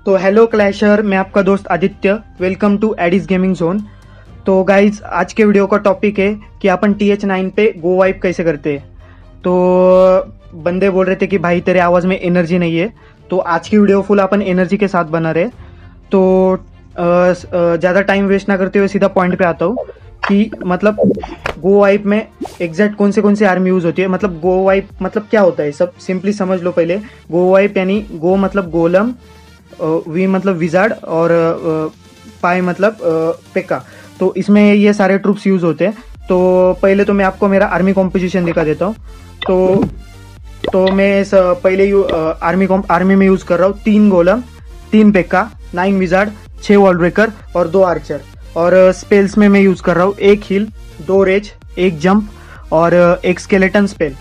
तो hello clasher, मैं आपका दोस्त Aditya. Welcome to Adis gaming zone. तो गाइज, आज के वीडियो का टॉपिक है कि अपन TH9 पे गो वाइप कैसे करते हैं। तो बंदे बोल रहे थे कि भाई तेरे आवाज़ में एनर्जी नहीं है, तो आज की वीडियो फुल अपन एनर्जी के साथ बना रहे। तो ज़्यादा टाइम वेस्ट ना करते हुए सीधा पॉइंट पे आता हूँ कि मतलब गो वाइप में एग्जैक्ट कौन से आर्मी यूज़ होती है। मतलब गो वाइप मतलब क्या होता है, सब सिंपली समझ लो पहले। गो वाइप यानी गो मतलब गोलम, वी मतलब विजार्ड, और पाई मतलब पेक्का। तो इसमें ये सारे ट्रूप्स यूज होते हैं। तो पहले तो मैं आपको मेरा आर्मी कॉम्पोजिशन दिखा देता हूँ। तो मैं पहले आर्मी में यूज कर रहा हूँ 3 गोलम, 3 पेक्का, 9 विजार्ड, 6 वॉल ब्रेकर और 2 आर्चर। और स्पेल्स में मैं यूज कर रहा हूँ 1 हील, 2 रेज, 1 जंप और 1 स्केलेटन स्पेल।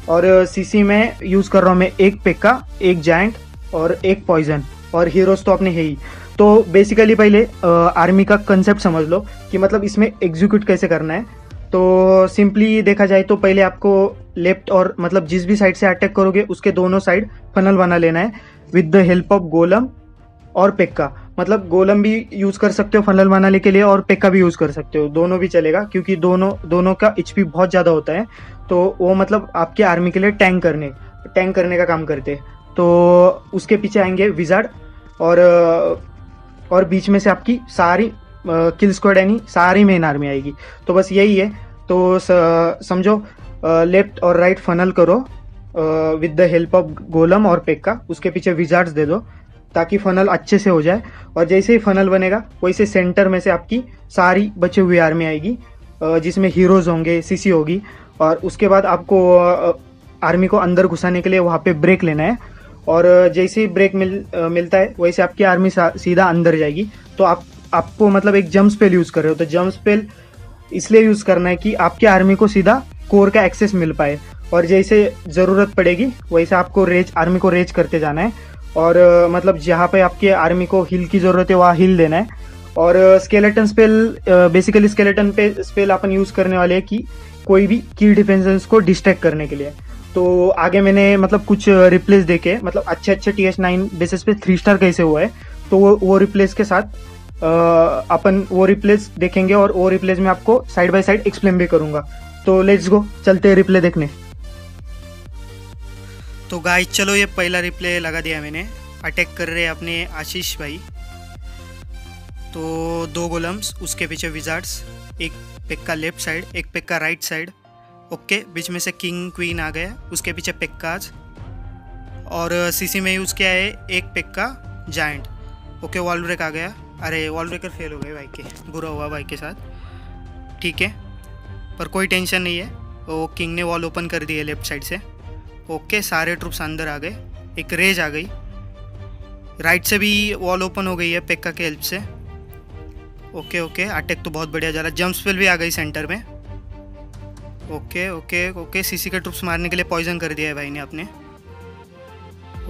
और सीसी में यूज कर रहा हूँ मैं 1 पेक्का, 1 जायंट और 1 पॉइजन। और हीरोज तो आपने है ही। तो बेसिकली पहले आर्मी का कंसेप्ट समझ लो कि मतलब इसमें एग्जीक्यूट कैसे करना है। तो सिंपली देखा जाए तो पहले आपको लेफ्ट और मतलब जिस भी साइड से अटैक करोगे उसके दोनों साइड फनल बना लेना है विद द हेल्प ऑफ गोलम और पेक्का। मतलब गोलम भी यूज कर सकते हो फनल बनाने के लिए और पेक्का भी यूज कर सकते हो, दोनों भी चलेगा क्योंकि दोनों का HP बहुत ज़्यादा होता है। तो वो मतलब आपके आर्मी के लिए टैंक करने का काम करते हैं। तो उसके पीछे आएंगे विजार्ड और बीच में से आपकी सारी किल स्क्वाड यानी सारी मेन आर्मी आएगी। तो बस यही है। तो समझो, लेफ्ट और राइट फनल करो विद द हेल्प ऑफ गोलम और पेक्का। उसके पीछे विजार्ड्स दे दो ताकि फनल अच्छे से हो जाए। और जैसे ही फनल बनेगा वैसे सेंटर में से आपकी सारी बची हुई आर्मी आएगी, जिसमें हीरोज होंगे, सीसी होगी। और उसके बाद आपको आर्मी को अंदर घुसाने के लिए वहाँ पे ब्रेक लेना है। और जैसे ही ब्रेक मिलता है वैसे आपकी आर्मी सीधा अंदर जाएगी। तो आपको मतलब एक जंप स्पेल यूज़ कर रहे हो, तो जंप स्पेल इसलिए यूज़ करना है कि आपकी आर्मी को सीधा कोर का एक्सेस मिल पाए। और जैसे ज़रूरत पड़ेगी वैसे आपको आर्मी को रेज करते जाना है। और मतलब जहाँ पे आपके आर्मी को हील की ज़रूरत है वहाँ हील देना है। और स्केलेटन स्पेल, बेसिकली स्केलेटन पे स्पेल अपन यूज़ करने वाले हैं कि कोई भी की डिफेंसेस को डिस्ट्रैक्ट करने के लिए। तो आगे मैंने मतलब कुछ रिप्लेस देखे, मतलब अच्छे TH9 बेसिस पे 3 स्टार कैसे हुआ है, तो वो रिप्लेस के साथ अपन वो रिप्लेस देखेंगे। और वो रिप्लेस में आपको साइड बाय साइड एक्सप्लेन भी करूंगा। तो लेट्स गो, चलते हैं रिप्ले देखने। तो गाइस चलो, ये पहला रिप्ले लगा दिया मैंने। अटैक कर रहे हैं अपने आशीष भाई। तो 2 गोलम्स, उसके पीछे wizards, 1 pekka left side, 1 pekka right side. Okay, बीच में से किंग क्वीन आ गया, उसके पीछे पेक्काज। और सीसी में यूज़ किया है 1 pekka giant. Okay, wall break आ गया। अरे वॉल ब्रेकर फेल हो गए भाई के, बुरा हुआ भाई के साथ। ठीक है, पर कोई टेंशन नहीं है, वो किंग ने वॉल ओपन कर दी है लेफ्ट साइड से। ओके, सारे ट्रूप्स अंदर आ गए, एक रेज आ गई। राइट से भी वॉल ओपन हो गई है पेक्का के हेल्प से। ओके ओके, अटैक तो बहुत बढ़िया जा रहा है। जंप स्पेल भी आ गई सेंटर में। ओके ओके ओके, सीसी के ट्रूप्स मारने के लिए पॉइजन कर दिया है भाई ने अपने।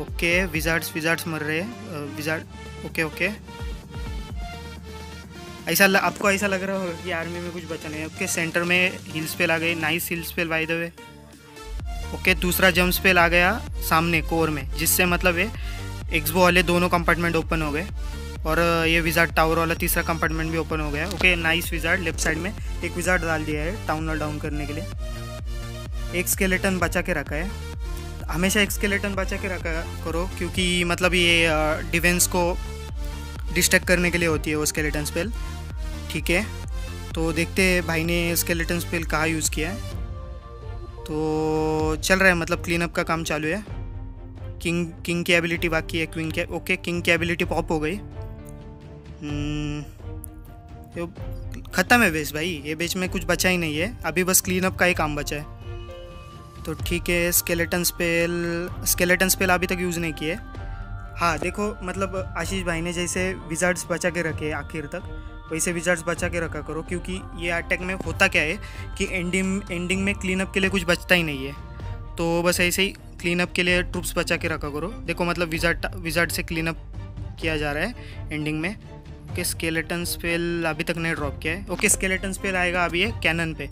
ओके, विजार्ड्स मर रहे हैं, विजार्ड। ओके ओके, आपको ऐसा लग रहा होगा कि आर्मी में कुछ बचा नहीं है। ओके, सेंटर में हील स्पेल आ गई, nice heal spell by the way. Okay, दूसरा जंप स्पेल आ गया सामने कोर में, जिससे मतलब ये एक्सबो वाले दोनों कंपार्टमेंट ओपन हो गए। और ये विजार्ड टावर वाला तीसरा कंपार्टमेंट भी ओपन हो गया। Okay, nice wizard. Left side में एक विजार्ड डाल दिया है टाउन हॉल डाउन करने के लिए। एक स्केलेटन बचा के रखा है, हमेशा एक स्केलेटन बचा के रखा करो क्योंकि मतलब ये डिफेंस को डिस्ट्रैक्ट करने के लिए होती है वो स्केलेटन स्पेल। ठीक है, तो देखते हैं भाई ने स्केलेटन स्पेल कहाँ यूज़ किया है। तो चल रहा है, मतलब क्लीन अप का काम चालू है। किंग की एबिलिटी बाकी है, क्वीन के। ओके, किंग की एबिलिटी पॉप हो गई। ख़त्म है बेस भाई, ये बेच में कुछ बचा ही नहीं है, अभी बस क्लीन अप का ही काम बचा है। तो ठीक है, स्केलेटन स्पेल अभी तक यूज़ नहीं किए। हाँ देखो, मतलब आशीष भाई ने जैसे विजार्ड्स बचा के रखे आखिर तक, वैसे विजार्ड्स बचा के रखा करो क्योंकि ये अटैक में होता क्या है कि एंडिंग में क्लीन अप के लिए कुछ बचता ही नहीं है। तो बस ऐसे ही क्लीन अप के लिए ट्रूप्स बचा के रखा करो। देखो मतलब विजार्ड से क्लीन अप किया जा रहा है एंडिंग में। ओके, स्केलेटन स्पेल अभी तक नहीं ड्रॉप किया है। ओके, स्केलेटन स्पेल आएगा अभी है कैनन पे,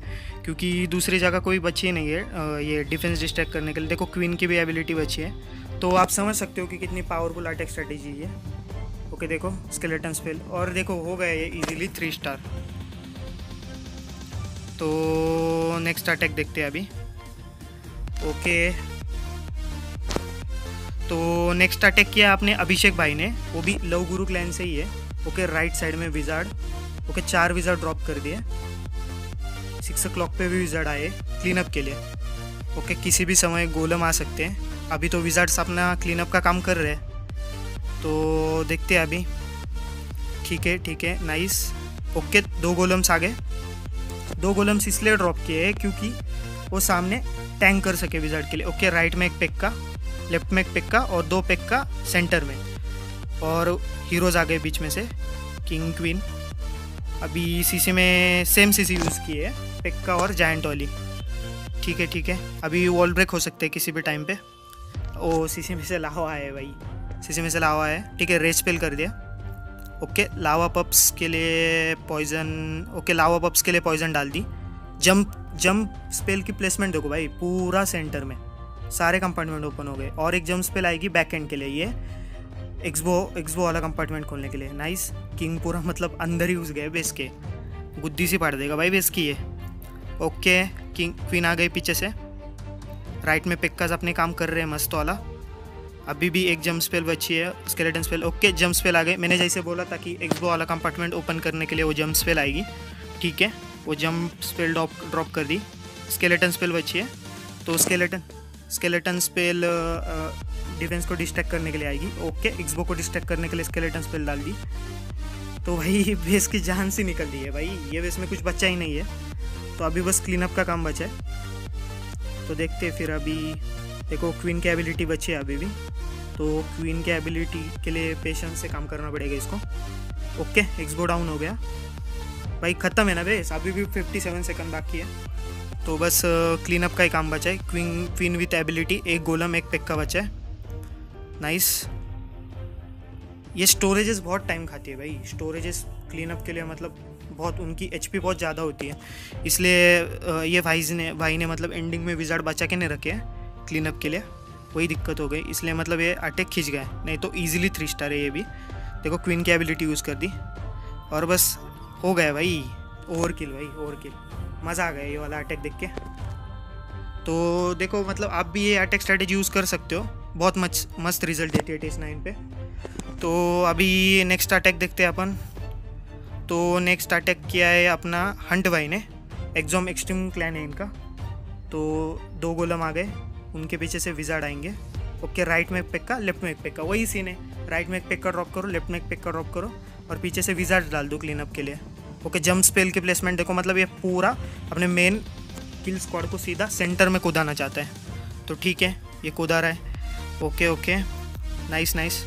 क्योंकि दूसरी जगह कोई बची नहीं है ये डिफेंस डिस्ट्रैक्ट करने के लिए। देखो क्वीन की भी एबिलिटी बची है, तो आप समझ सकते हो कि कितनी पावरफुल अटैक स्ट्रेटेजी है। ओके देखो स्केलेटन स्पेल, और देखो हो गए ये इजीली 3 स्टार। तो नेक्स्ट अटैक देखते हैं अभी। ओके तो नेक्स्ट अटैक किया आपने अभिषेक भाई ने, वो भी लव गुरु क्लैन से ही है। ओके राइट साइड में विजार्ड, ओके 4 विजार्ड ड्रॉप कर दिए। 6 o'clock पे भी विजार्ड आए क्लीनअप के लिए। ओके किसी भी समय गोलम आ सकते हैं, अभी तो विजार्ड्स अपना क्लीनअप का काम कर रहे हैं, तो देखते हैं अभी। ठीक है नाइस। ओके 2 गोलम्स आ गए। 2 गोलम्स इसलिए ड्रॉप किए हैं क्योंकि वो सामने टैंक कर सके विजार्ड के लिए। ओके राइट में एक पेक्का, लेफ्ट में एक पेक्का और 2 पेक्का सेंटर में, और हीरोज़ आ गए बीच में से किंग क्वीन। अभी सीसी में सेम सीसी यूज़ की है, पेक्का और जायंट वाली। ठीक है अभी वॉल ब्रेक हो सकते हैं किसी भी टाइम पे। ओ सीसी में से लावा है भाई, सीसी में से लावा है। ठीक है रेज स्पेल कर दिया। ओके लावा पप्स के लिए पॉइजन, ओके लावा पप्स के लिए पॉइजन डाल दी। जंप स्पेल की प्लेसमेंट देखो भाई, पूरा सेंटर में सारे कंपार्टमेंट ओपन हो गए, और एक जंप स्पेल आएगी बैक एंड के लिए, ये एक्सबो वाला कंपार्टमेंट खोलने के लिए। नाइस। किंग पूरा मतलब अंदर ही घुस गए बेस के, गुद्दी सी पाड़ देगा भाई बेस की ये। ओके किंग क्वीन आ गई पीछे से। राइट में पेक्काज अपने काम कर रहे हैं मस्त वाला। अभी भी एक जंप स्पेल बची है, skeleton spell. Okay jump spell आ गए, मैंने जैसे बोला था कि एक्सबो वाला कंपार्टमेंट ओपन करने के लिए वो जंप स्पेल आएगी। ठीक है वो जंप स्पेल ड्रॉप कर दी। स्केलेटन स्पेल बची है, तो स्केलेटन स्पेल डिफेंस को डिस्ट्रैक्ट करने के लिए आएगी। ओके एक्सबो को डिस्ट्रैक्ट करने के लिए स्केलेटन स्पेल डाल दी। तो भाई बेस की जान से निकल दी है भाई, ये बेस में कुछ बचा ही नहीं है, तो अभी बस क्लीनअप का काम बचा है। तो देखते हैं फिर। अभी देखो क्वीन की एबिलिटी बची है अभी भी, तो क्वीन के एबिलिटी के लिए पेशेंस से काम करना पड़ेगा इसको। ओके एक्सबो डाउन हो गया भाई, ख़त्म है ना बेस, अभी भी 57 सेकंड बाकी है, तो बस क्लीनअप का ही काम बचा है। क्वीन विथ एबिलिटी, एक गोलम एक पेक्का बचा है। नाइस। ये स्टोरेजेस बहुत टाइम खाती है भाई, स्टोरेजेस क्लीनअप के लिए मतलब बहुत, उनकी एचपी बहुत ज़्यादा होती है, इसलिए ये भाई ने मतलब एंडिंग में विजार्ड बचा के नहीं रखे हैं क्लीनअप के लिए, वही दिक्कत हो गई, इसलिए मतलब ये अटैक खींच गए, नहीं तो ईजिली 3 स्टार है ये भी। देखो क्वीन की एबिलिटी यूज़ कर दी और बस हो गया भाई, ओवरकिल भाई ओवरकिल। मज़ा आ गया ये वाला अटैक देख के। तो देखो मतलब आप भी ये अटैक स्ट्रेटेजी यूज़ कर सकते हो, बहुत मस्त रिजल्ट देती है TH9 पे। तो अभी नेक्स्ट अटैक देखते हैं अपन। तो नेक्स्ट अटैक किया है अपना हंट भाई ने, एक्सॉम एक्सट्रीम क्लैन है इनका। तो 2 गोलम आ गए, उनके पीछे से विजार्ड आएंगे। ओके राइट में एक पेक्का लेफ्ट में एक पेक्का, वही सीन है, राइट में एक पेक्का ड्रॉप करो, लेफ्ट में एक पेक्का ड्रॉप करो और पीछे से विजार्ड डाल दो क्लीनअप के लिए। ओके जंप स्पेल की प्लेसमेंट देखो, मतलब ये पूरा अपने मेन किल स्क्वाड को सीधा सेंटर में कूदाना चाहता है, तो ठीक है ये कूदा रहा है। ओके नाइस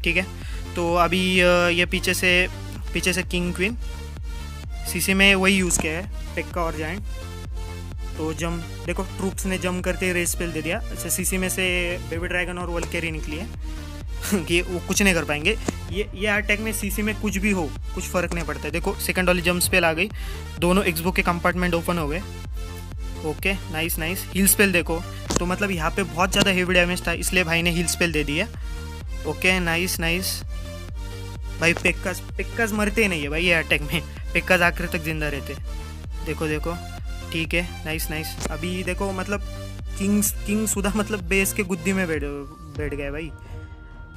ठीक है। तो अभी ये पीछे से किंग क्वीन, सीसी में वही यूज़ किया है पेक्का और जायंट। तो जम देखो ट्रूप्स ने जम करते रेस स्पेल दे दिया। अच्छा सीसी में से बेबी ड्रैगन और वल्केरी निकली है कि वो कुछ नहीं कर पाएंगे। ये अटैक में सीसी में कुछ भी हो कुछ फ़र्क नहीं पड़ता है। देखो सेकंड वाली जंप स्पेल आ गई, दोनों एक्सबो के कंपार्टमेंट ओपन हो गए। ओके नाइस हिल स्पेल देखो, तो मतलब यहाँ पे बहुत ज़्यादा हेवी डैमेज था, इसलिए भाई ने हिल स्पेल दे दी है। ओके नाइस भाई। पेक्काज मरते ही नहीं है भाई ये अटैक में, पेक्काज आखिर तक जिंदा रहते। देखो ठीक है नाइस। अभी देखो मतलब किंग सुधा मतलब बेस के गुद्दी में बैठ गए भाई।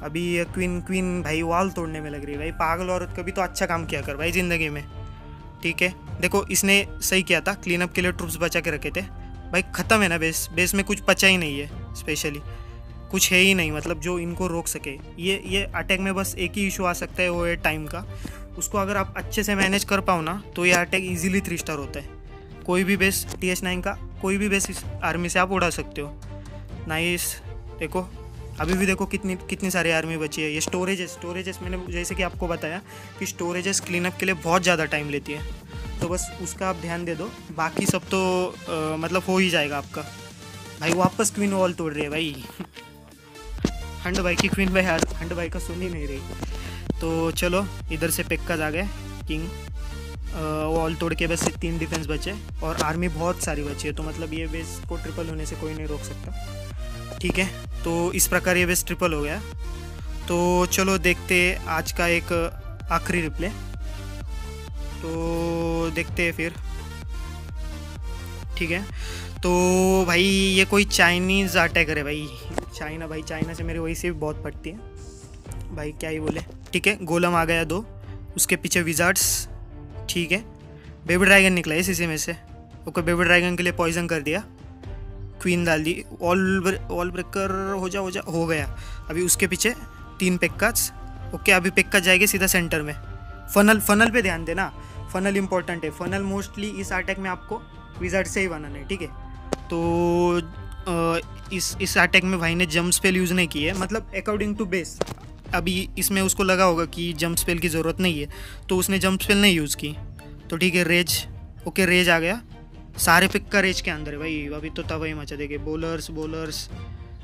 अभी ये क्वीन भाई वॉल तोड़ने में लग रही है भाई, पागल औरत कभी तो अच्छा काम किया कर भाई ज़िंदगी में। ठीक है देखो इसने सही किया था, क्लीनअप के लिए ट्रूप्स बचा के रखे थे भाई। ख़त्म है ना बेस में कुछ बचा ही नहीं है, स्पेशली कुछ है ही नहीं मतलब जो इनको रोक सके। ये अटैक में बस एक ही इशू आ सकता है, वो है टाइम का। उसको अगर आप अच्छे से मैनेज कर पाओ ना तो ये अटैक इजीली 3 स्टार होता है। कोई भी बेस TH9 का कोई भी बेस इस आर्मी से आप उड़ा सकते हो। नाइस। देखो अभी भी देखो कितनी सारी आर्मी बची है। ये स्टोरेजेस मैंने जैसे कि आपको बताया कि स्टोरेजेस क्लीनअप के लिए बहुत ज़्यादा टाइम लेती है, तो बस उसका आप ध्यान दे दो, बाकी सब तो मतलब हो ही जाएगा आपका। भाई वापस क्वीन वॉल तोड़ रही है भाई हंड भाई की क्वीन भाई हंड भाई का सुन ही नहीं रही। तो चलो इधर से पेक्काज आ गए, किंग वॉल तोड़ के बस 3 डिफेंस बचे और आर्मी बहुत सारी बची है, तो मतलब ये बेस को ट्रिपल होने से कोई नहीं रोक सकता। ठीक है तो इस प्रकार ये बेस ट्रिपल हो गया। तो चलो देखते आज का एक आखिरी रिप्ले, तो देखते हैं फिर। ठीक है, तो भाई ये कोई चाइनीज़ अटैकर है भाई, चाइना भाई, चाइना से मेरी वही से भी बहुत पड़ती है भाई, क्या ही बोले। ठीक है, गोलम आ गया 2, उसके पीछे विजार्ड्स। ठीक है, बेबी ड्रैगन निकला है इसी में से। ओके, बेबी ड्रैगन के लिए पॉइजन कर दिया, क्वीन डाल दी, ऑल ब्रेकर हो गया। अभी उसके पीछे 3 पेक्कास। ओके, अभी पेक्का जाएंगे सीधा सेंटर में। फनल पे ध्यान देना, फनल इंपॉर्टेंट है। फनल मोस्टली इस अटैक में आपको विजार्ड से ही बनाना है। ठीक है, तो इस अटैक में भाई ने जंप स्पेल यूज़ नहीं की है, मतलब अकॉर्डिंग टू बेस। अभी इसमें उसको लगा होगा कि जंप स्पेल की ज़रूरत नहीं है, तो उसने जंप स्पेल नहीं यूज़ की। तो ठीक है, रेज। ओके, रेज आ गया, सारे पिक का रेज के अंदर है भाई। अभी तो तबाही मचा देंगे बॉलर्स।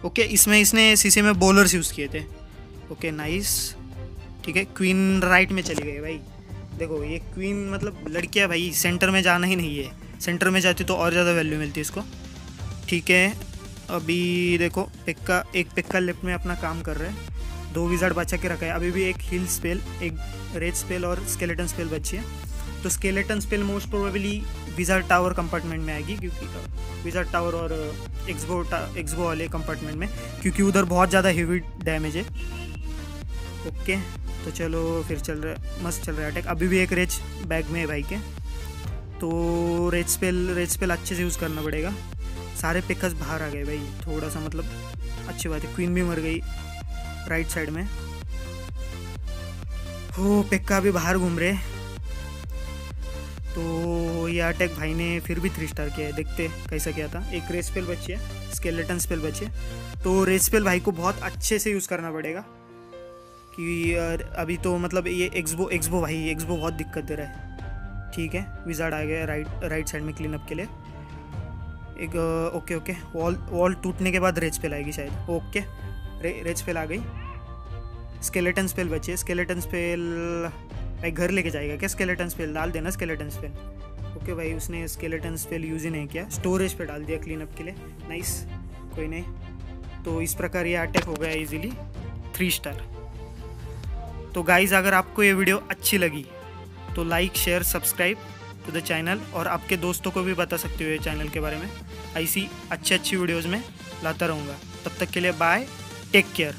ओके, इसमें इसने सीसी में बॉलर्स यूज़ किए थे। Okay, nice. ठीक है, क्वीन राइट में चली गई भाई। देखो ये क्वीन मतलब लड़कियाँ भाई, सेंटर में जाना ही नहीं है, सेंटर में जाती तो और ज़्यादा वैल्यू मिलती है इसको। ठीक है, अभी देखो एक पिक्का लेफ्ट में अपना काम कर रहे हैं, 2 विजार्ड बचा के रखा है। अभी भी एक हील स्पेल, एक रेड स्पेल और स्केलेटन स्पेल बची है। तो skeleton spell most probably wizard tower compartment में आएगी, क्योंकि विजार्ड टावर और एक्सबो वाले कंपार्टमेंट में, क्योंकि उधर बहुत ज़्यादा हेवी डैमेज है। ओके, तो चलो फिर चल रहा है, मस्त चल रहा है अटैक। अभी भी एक रेज बैग में है भाई के, तो रेज स्पेल अच्छे से यूज़ करना पड़ेगा। सारे पिकर्स बाहर आ गए भाई, थोड़ा सा मतलब अच्छी बात है। क्वीन भी मर गई राइट साइड में। हो, पिक्का भी बाहर घूम रहे। तो ये अटैक भाई ने फिर भी 3 स्टार किया है, देखते कैसा किया था। एक रेज स्पेल बची है, स्केलेटन स्पेल बची है, तो रेज स्पेल भाई को बहुत अच्छे से यूज़ करना पड़ेगा, कि अभी तो मतलब ये एक्सबो भाई, एक्सबो बहुत दिक्कत दे रहा है। ठीक है, विजार्ड आ गया राइट साइड में क्लीन अप के लिए। एक ओके, वॉल टूटने के बाद रेज स्पेल आएगी शायद। ओके, रेज स्पेल आ गई। स्केलेटन स्पेल बची है, स्केलेटन स्पेल भाई घर लेके जाएगा क्या? स्केलेटन स्पेल डाल देना, स्केलेटन स्पेल। ओके भाई, उसने स्केलेटन स्पेल यूज़ ही नहीं किया, स्टोरेज पे डाल दिया क्लीन अप के लिए। नाइस, कोई नहीं। तो इस प्रकार ये अटैक हो गया इजीली 3 स्टार। तो गाइज़, अगर आपको ये वीडियो अच्छी लगी तो like, share, subscribe to the channel, और आपके दोस्तों को भी बता सकते हो ये चैनल के बारे में। ऐसी अच्छी वीडियोज़ में लाता रहूँगा। तब तक के लिए बाय, टेक केयर।